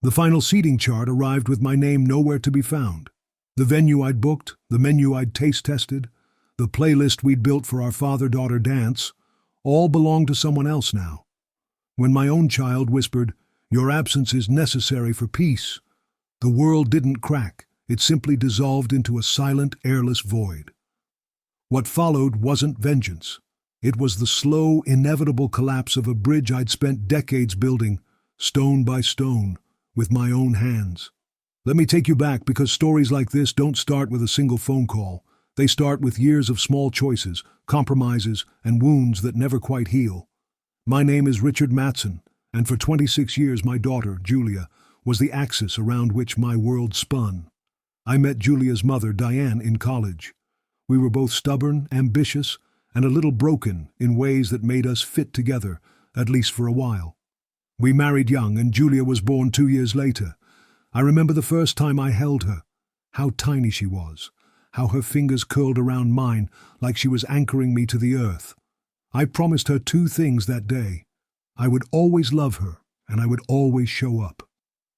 The final seating chart arrived with my name nowhere to be found. The venue I'd booked, the menu I'd taste tested, the playlist we'd built for our father-daughter dance, all belonged to someone else now. When my own child whispered, "Your absence is necessary for peace," the world didn't crack. It simply dissolved into a silent, airless void. What followed wasn't vengeance. It was the slow, inevitable collapse of a bridge I'd spent decades building, stone by stone, with my own hands. Let me take you back, because stories like this don't start with a single phone call. They start with years of small choices, compromises, and wounds that never quite heal. My name is Richard Matson, and for 26 years my daughter, Julia, was the axis around which my world spun. I met Julia's mother, Diane, in college. We were both stubborn, ambitious, and a little broken in ways that made us fit together, at least for a while. We married young, and Julia was born 2 years later. I remember the first time I held her, how tiny she was, how her fingers curled around mine like she was anchoring me to the earth. I promised her 2 things that day. I would always love her, and I would always show up.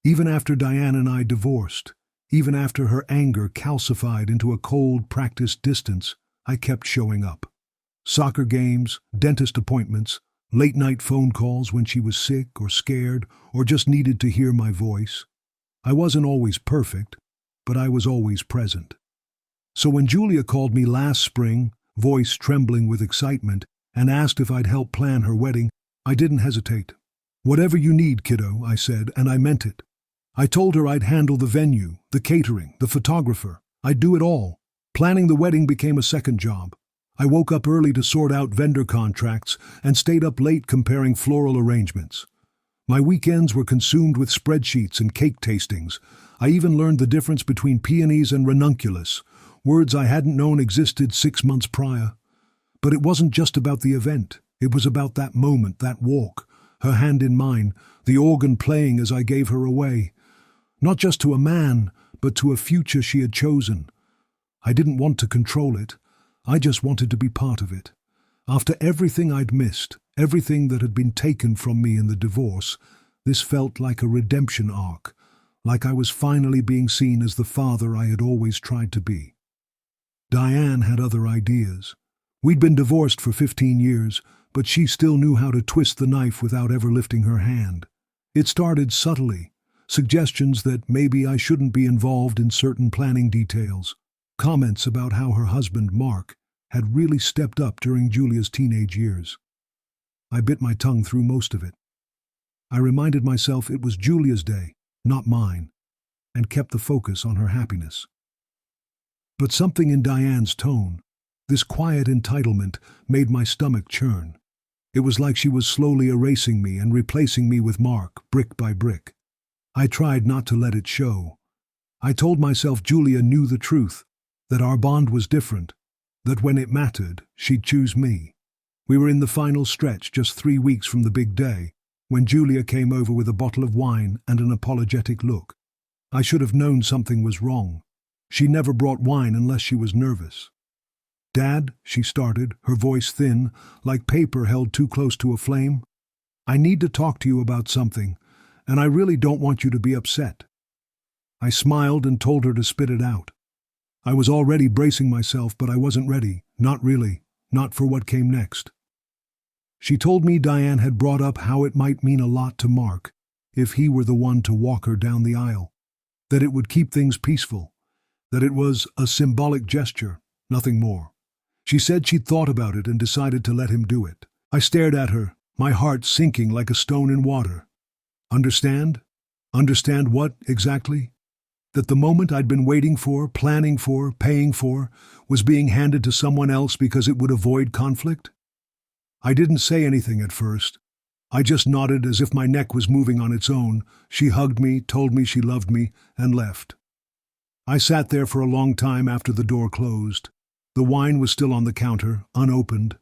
Even after Diane and I divorced, even after her anger calcified into a cold, practiced distance, I kept showing up. Soccer games, dentist appointments, late-night phone calls when she was sick or scared or just needed to hear my voice. I wasn't always perfect, but I was always present. So when Julia called me last spring, voice trembling with excitement, and asked if I'd help plan her wedding, I didn't hesitate. "Whatever you need, kiddo," I said, and I meant it. I told her I'd handle the venue, the catering, the photographer. I'd do it all. Planning the wedding became a second job. I woke up early to sort out vendor contracts and stayed up late comparing floral arrangements. My weekends were consumed with spreadsheets and cake tastings. I even learned the difference between peonies and ranunculus, words I hadn't known existed 6 months prior. But it wasn't just about the event. It was about that moment, that walk, her hand in mine, the organ playing as I gave her away. Not just to a man, but to a future she had chosen. I didn't want to control it. I just wanted to be part of it. After everything I'd missed, everything that had been taken from me in the divorce, this felt like a redemption arc, like I was finally being seen as the father I had always tried to be. Diane had other ideas. We'd been divorced for 15 years, but she still knew how to twist the knife without ever lifting her hand. It started subtly, suggestions that maybe I shouldn't be involved in certain planning details, comments about how her husband, Mark, had really stepped up during Julia's teenage years. I bit my tongue through most of it. I reminded myself it was Julia's day, not mine, and kept the focus on her happiness. But something in Diane's tone, this quiet entitlement, made my stomach churn. It was like she was slowly erasing me and replacing me with Mark, brick by brick. I tried not to let it show. I told myself Julia knew the truth, that our bond was different, that when it mattered, she'd choose me. We were in the final stretch, just 3 weeks from the big day, when Julia came over with a bottle of wine and an apologetic look. I should have known something was wrong. She never brought wine unless she was nervous. "Dad," she started, her voice thin, like paper held too close to a flame, "I need to talk to you about something, and I really don't want you to be upset." I smiled and told her to spit it out. I was already bracing myself, but I wasn't ready, not really, not for what came next. She told me Diane had brought up how it might mean a lot to Mark if he were the one to walk her down the aisle, that it would keep things peaceful, that it was a symbolic gesture, nothing more. She said she'd thought about it and decided to let him do it. I stared at her, my heart sinking like a stone in water. Understand? Understand what, exactly? That the moment I'd been waiting for, planning for, paying for, was being handed to someone else because it would avoid conflict? I didn't say anything at first. I just nodded as if my neck was moving on its own. She hugged me, told me she loved me, and left. I sat there for a long time after the door closed. The wine was still on the counter, unopened.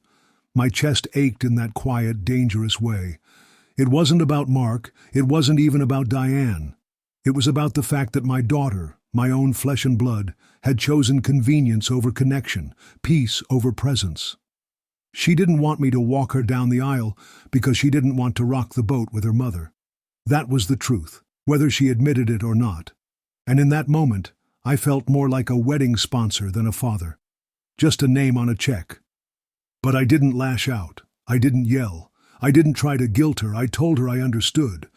My chest ached in that quiet, dangerous way. It wasn't about Mark. It wasn't even about Diane. It was about the fact that my daughter, my own flesh and blood, had chosen convenience over connection, peace over presence. She didn't want me to walk her down the aisle because she didn't want to rock the boat with her mother. That was the truth. whether she admitted it or not. And in that moment, I felt more like a wedding sponsor than a father. Just a name on a check. But I didn't lash out. I didn't yell. I didn't try to guilt her. I told her I understood.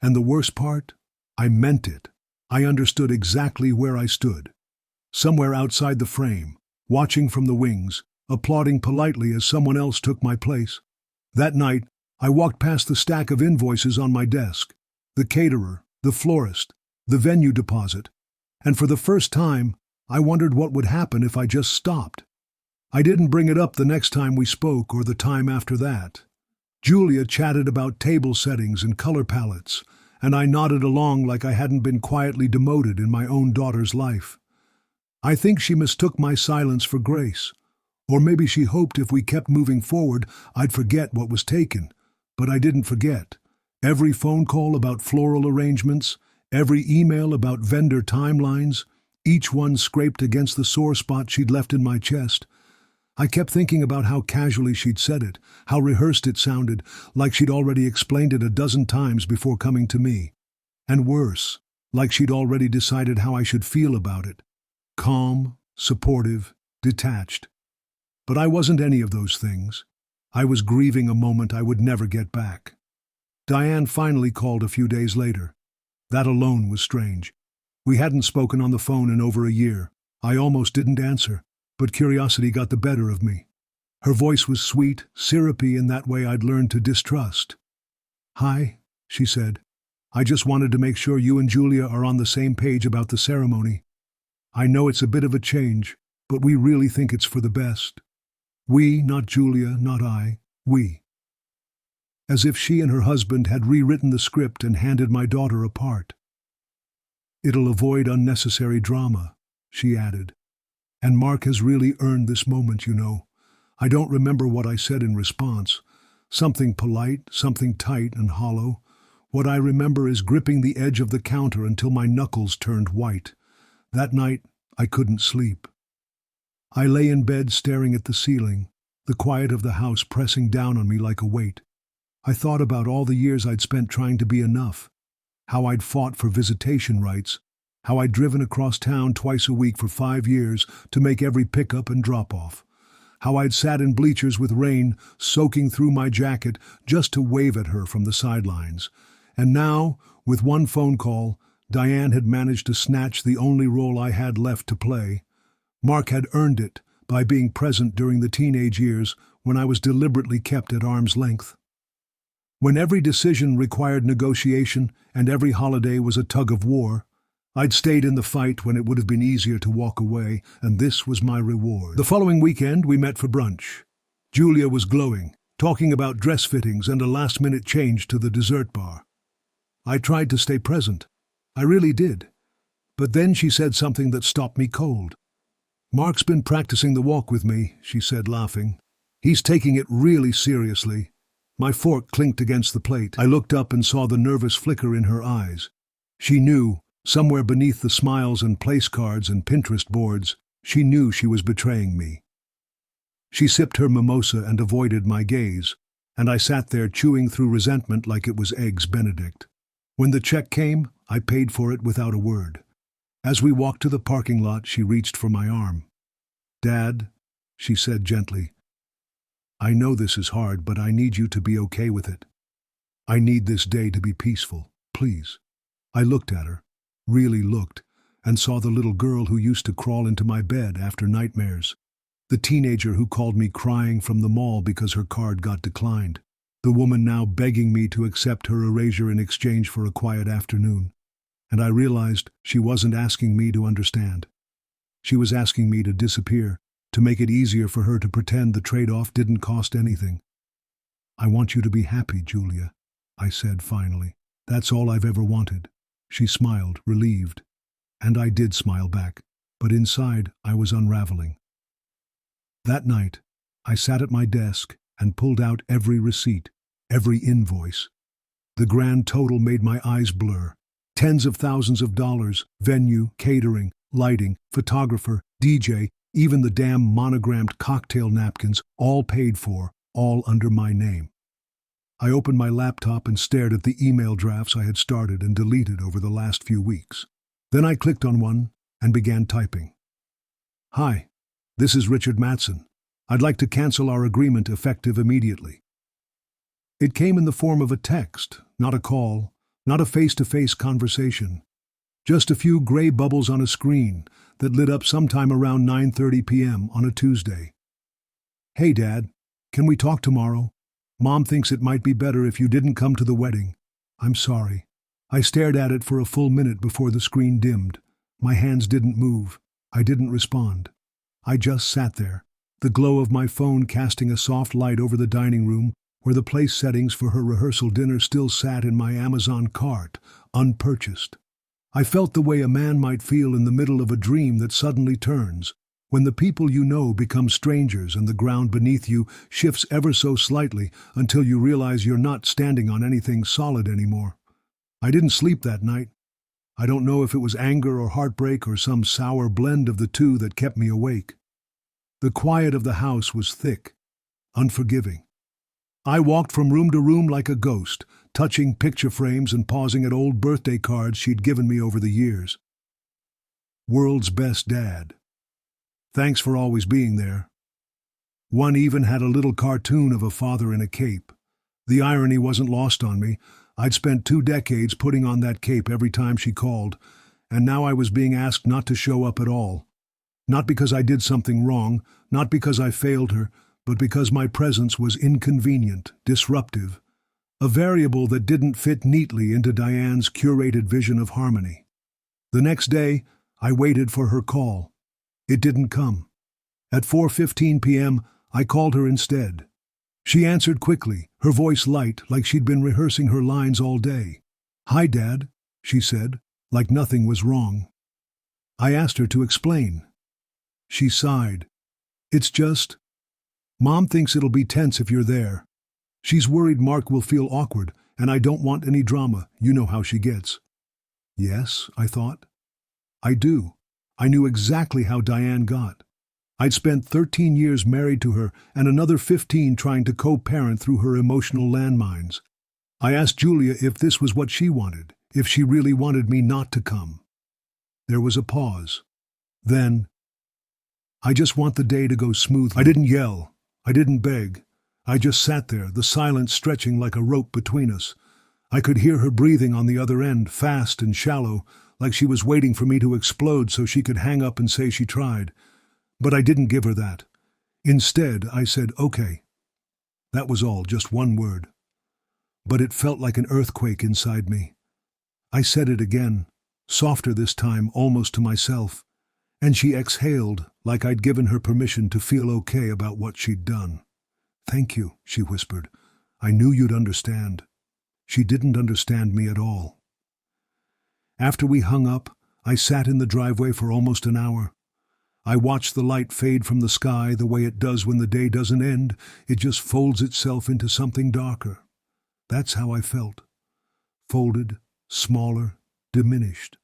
And the worst part? I meant it. I understood exactly where I stood. Somewhere outside the frame, watching from the wings, applauding politely as someone else took my place. That night, I walked past the stack of invoices on my desk, the caterer, the florist, the venue deposit, and for the first time, I wondered what would happen if I just stopped. I didn't bring it up the next time we spoke or the time after that. Julia chatted about table settings and color palettes, and I nodded along like I hadn't been quietly demoted in my own daughter's life. I think she mistook my silence for grace, or maybe she hoped if we kept moving forward, I'd forget what was taken. But I didn't forget. Every phone call about floral arrangements, every email about vendor timelines, each one scraped against the sore spot she'd left in my chest. I kept thinking about how casually she'd said it, how rehearsed it sounded, like she'd already explained it a dozen times before coming to me. And worse, like she'd already decided how I should feel about it. Calm, supportive, detached. But I wasn't any of those things. I was grieving a moment I would never get back. Diane finally called a few days later. That alone was strange. We hadn't spoken on the phone in over a year. I almost didn't answer, but curiosity got the better of me. Her voice was sweet, syrupy in that way I'd learned to distrust. "Hi," she said. "I just wanted to make sure you and Julia are on the same page about the ceremony. I know it's a bit of a change, but we really think it's for the best. We, not Julia, not I, we." As if she and her husband had rewritten the script and handed my daughter a part. "It'll avoid unnecessary drama," she added. "And Mark has really earned this moment, you know." I don't remember what I said in response. Something polite, something tight and hollow. What I remember is gripping the edge of the counter until my knuckles turned white. That night, I couldn't sleep. I lay in bed staring at the ceiling, the quiet of the house pressing down on me like a weight. I thought about all the years I'd spent trying to be enough, how I'd fought for visitation rights, how I'd driven across town twice a week for 5 years to make every pickup and drop-off, how I'd sat in bleachers with rain soaking through my jacket just to wave at her from the sidelines. And now, with one phone call, Diane had managed to snatch the only role I had left to play. Mark had earned it by being present during the teenage years when I was deliberately kept at arm's length. When every decision required negotiation and every holiday was a tug of war, I'd stayed in the fight when it would have been easier to walk away, and this was my reward. The following weekend, we met for brunch. Julia was glowing, talking about dress fittings and a last-minute change to the dessert bar. I tried to stay present. I really did. But then she said something that stopped me cold. "Mark's been practicing the walk with me," she said, laughing. "He's taking it really seriously." My fork clinked against the plate. I looked up and saw the nervous flicker in her eyes. She knew, somewhere beneath the smiles and place cards and Pinterest boards, she knew she was betraying me. She sipped her mimosa and avoided my gaze, and I sat there chewing through resentment like it was Eggs Benedict. When the check came, I paid for it without a word. As we walked to the parking lot, she reached for my arm. "Dad," she said gently, "I know this is hard, but I need you to be okay with it. I need this day to be peaceful, please." I looked at her, really looked, and saw the little girl who used to crawl into my bed after nightmares. The teenager who called me crying from the mall because her card got declined. The woman now begging me to accept her erasure in exchange for a quiet afternoon. And I realized she wasn't asking me to understand. She was asking me to disappear, to make it easier for her to pretend the trade-off didn't cost anything. "I want you to be happy, Julia," I said finally. "That's all I've ever wanted." She smiled, relieved. And I did smile back, but inside I was unraveling. That night, I sat at my desk and pulled out every receipt, every invoice. The grand total made my eyes blur. Tens of thousands of dollars, venue, catering, lighting, photographer, DJ, even the damn monogrammed cocktail napkins, all paid for, all under my name. I opened my laptop and stared at the email drafts I had started and deleted over the last few weeks. Then I clicked on one and began typing. "Hi, this is Richard Matson. I'd like to cancel our agreement effective immediately." It came in the form of a text, not a call, not a face-to-face conversation. Just a few gray bubbles on a screen that lit up sometime around 9:30 p.m. on a Tuesday. "Hey, Dad, can we talk tomorrow? Mom thinks it might be better if you didn't come to the wedding. I'm sorry." I stared at it for a full minute before the screen dimmed. My hands didn't move. I didn't respond. I just sat there, the glow of my phone casting a soft light over the dining room where the place settings for her rehearsal dinner still sat in my Amazon cart, unpurchased. I felt the way a man might feel in the middle of a dream that suddenly turns, when the people you know become strangers and the ground beneath you shifts ever so slightly until you realize you're not standing on anything solid anymore. I didn't sleep that night. I don't know if it was anger or heartbreak or some sour blend of the two that kept me awake. The quiet of the house was thick, unforgiving. I walked from room to room like a ghost, touching picture frames and pausing at old birthday cards she'd given me over the years. "World's best dad. Thanks for always being there." One even had a little cartoon of a father in a cape. The irony wasn't lost on me. I'd spent 2 decades putting on that cape every time she called, and now I was being asked not to show up at all. Not because I did something wrong, not because I failed her, but because my presence was inconvenient, disruptive, a variable that didn't fit neatly into Diane's curated vision of harmony. The next day, I waited for her call. It didn't come. At 4:15 p.m., I called her instead. She answered quickly, her voice light like she'd been rehearsing her lines all day. "Hi, Dad," she said, like nothing was wrong. I asked her to explain. She sighed. "It's just, Mom thinks it'll be tense if you're there. She's worried Mark will feel awkward, and I don't want any drama. You know how she gets." Yes, I thought. I do. I knew exactly how Diane got. I'd spent 13 years married to her and another 15 trying to co-parent through her emotional landmines. I asked Julia if this was what she wanted, if she really wanted me not to come. There was a pause. Then, "I just want the day to go smoothly." I didn't yell. I didn't beg. I just sat there, the silence stretching like a rope between us. I could hear her breathing on the other end, fast and shallow, like she was waiting for me to explode so she could hang up and say she tried. But I didn't give her that. Instead, I said, "Okay." That was all, just one word. But it felt like an earthquake inside me. I said it again, softer this time, almost to myself, and she exhaled like I'd given her permission to feel okay about what she'd done. "Thank you," she whispered. "I knew you'd understand." She didn't understand me at all. After we hung up, I sat in the driveway for almost an hour. I watched the light fade from the sky the way it does when the day doesn't end. It just folds itself into something darker. That's how I felt. Folded, smaller, diminished.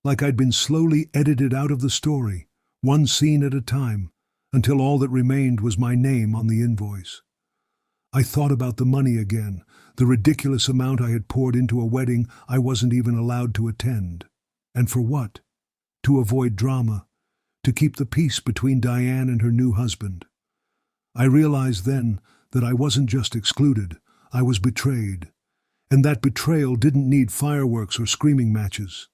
Like I'd been slowly edited out of the story, one scene at a time, until all that remained was my name on the invoice. I thought about the money again, the ridiculous amount I had poured into a wedding I wasn't even allowed to attend. And for what? To avoid drama. To keep the peace between Diane and her new husband. I realized then that I wasn't just excluded, I was betrayed. And that betrayal didn't need fireworks or screaming matches.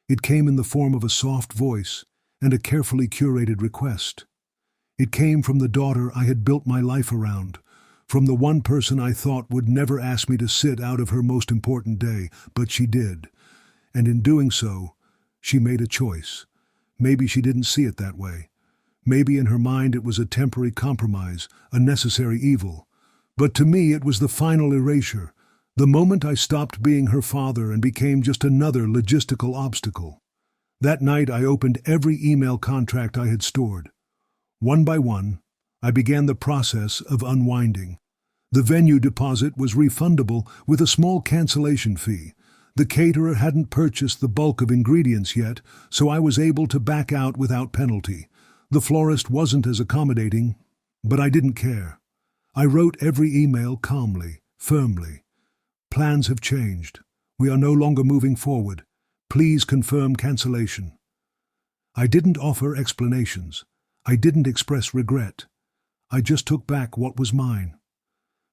It came in the form of a soft voice and a carefully curated request. It came from the daughter I had built my life around, from the one person I thought would never ask me to sit out of her most important day, but she did. And in doing so, she made a choice. Maybe she didn't see it that way. Maybe in her mind it was a temporary compromise, a necessary evil. But to me it was the final erasure, the moment I stopped being her father and became just another logistical obstacle. That night I opened every email contract I had stored. One by one, I began the process of unwinding. The venue deposit was refundable with a small cancellation fee. The caterer hadn't purchased the bulk of ingredients yet, so I was able to back out without penalty. The florist wasn't as accommodating, but I didn't care. I wrote every email calmly, firmly. Plans have changed. We are no longer moving forward. Please confirm cancellation. I didn't offer explanations. I didn't express regret. I just took back what was mine.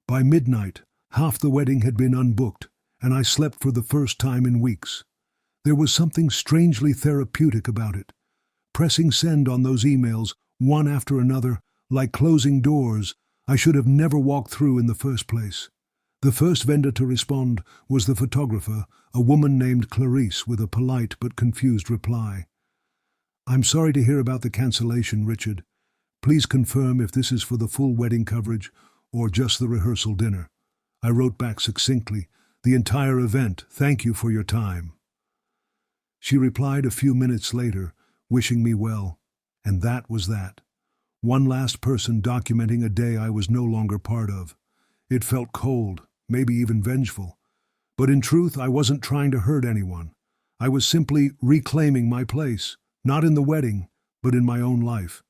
By midnight, half the wedding had been unbooked, and I slept for the first time in weeks. There was something strangely therapeutic about it. Pressing send on those emails, one after another, like closing doors I should have never walked through in the first place. The first vendor to respond was the photographer, a woman named Clarice, with a polite but confused reply. "I'm sorry to hear about the cancellation, Richard. Please confirm if this is for the full wedding coverage or just the rehearsal dinner." I wrote back succinctly, "The entire event, thank you for your time." She replied a few minutes later, wishing me well, and that was that. One last person documenting a day I was no longer part of. It felt cold, maybe even vengeful. But in truth, I wasn't trying to hurt anyone. I was simply reclaiming my place, not in the wedding, but in my own life.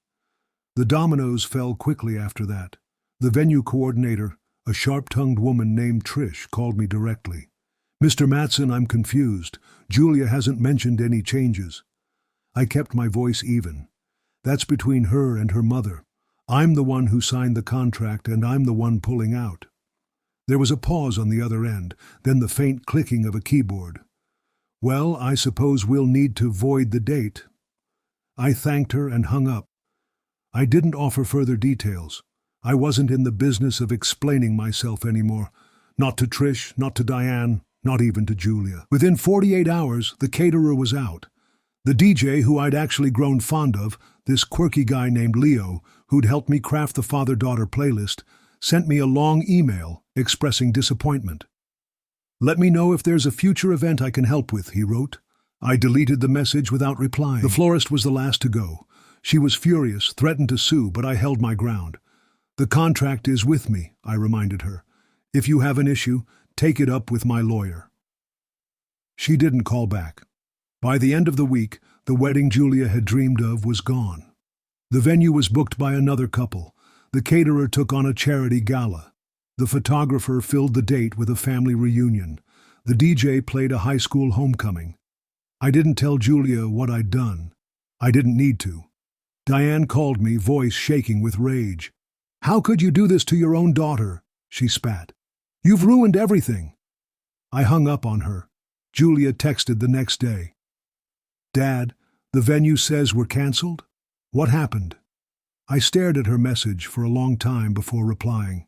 The dominoes fell quickly after that. The venue coordinator, a sharp-tongued woman named Trish, called me directly. "Mr. Matson, I'm confused. Julia hasn't mentioned any changes." I kept my voice even. "That's between her and her mother. I'm the one who signed the contract, and I'm the one pulling out." There was a pause on the other end, then the faint clicking of a keyboard. "Well, I suppose we'll need to void the date." I thanked her and hung up. I didn't offer further details. I wasn't in the business of explaining myself anymore. Not to Trish, not to Diane, not even to Julia. Within 48 hours, the caterer was out. The DJ, who I'd actually grown fond of, this quirky guy named Leo, who'd helped me craft the father-daughter playlist, sent me a long email expressing disappointment. "Let me know if there's a future event I can help with," he wrote. I deleted the message without replying. The florist was the last to go. She was furious, threatened to sue, but I held my ground. "The contract is with me," I reminded her. "If you have an issue, take it up with my lawyer." She didn't call back. By the end of the week, the wedding Julia had dreamed of was gone. The venue was booked by another couple. The caterer took on a charity gala. The photographer filled the date with a family reunion. The DJ played a high school homecoming. I didn't tell Julia what I'd done. I didn't need to. Diane called me, voice shaking with rage. "How could you do this to your own daughter?" she spat. "You've ruined everything." I hung up on her. Julia texted the next day. "Dad, the venue says we're canceled? What happened?" I stared at her message for a long time before replying.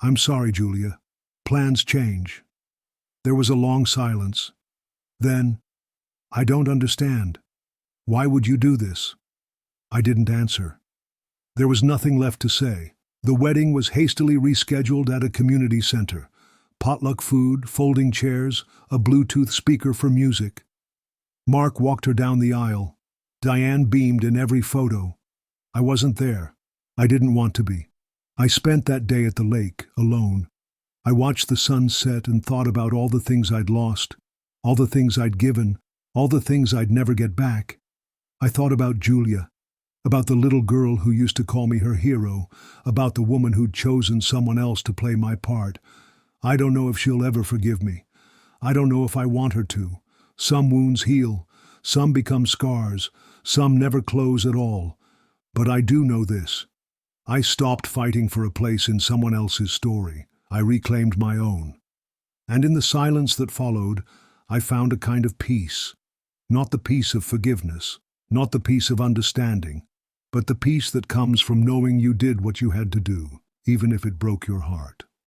"I'm sorry, Julia. Plans change." There was a long silence. Then, "I don't understand. Why would you do this?" I didn't answer. There was nothing left to say. The wedding was hastily rescheduled at a community center. Potluck food, folding chairs, a Bluetooth speaker for music. Mark walked her down the aisle. Diane beamed in every photo. I wasn't there. I didn't want to be. I spent that day at the lake, alone. I watched the sun set and thought about all the things I'd lost, all the things I'd given, all the things I'd never get back. I thought about Julia, about the little girl who used to call me her hero, about the woman who'd chosen someone else to play my part. I don't know if she'll ever forgive me. I don't know if I want her to. Some wounds heal, some become scars, some never close at all. But I do know this. I stopped fighting for a place in someone else's story. I reclaimed my own. And in the silence that followed, I found a kind of peace. Not the peace of forgiveness, not the peace of understanding, but the peace that comes from knowing you did what you had to do, even if it broke your heart.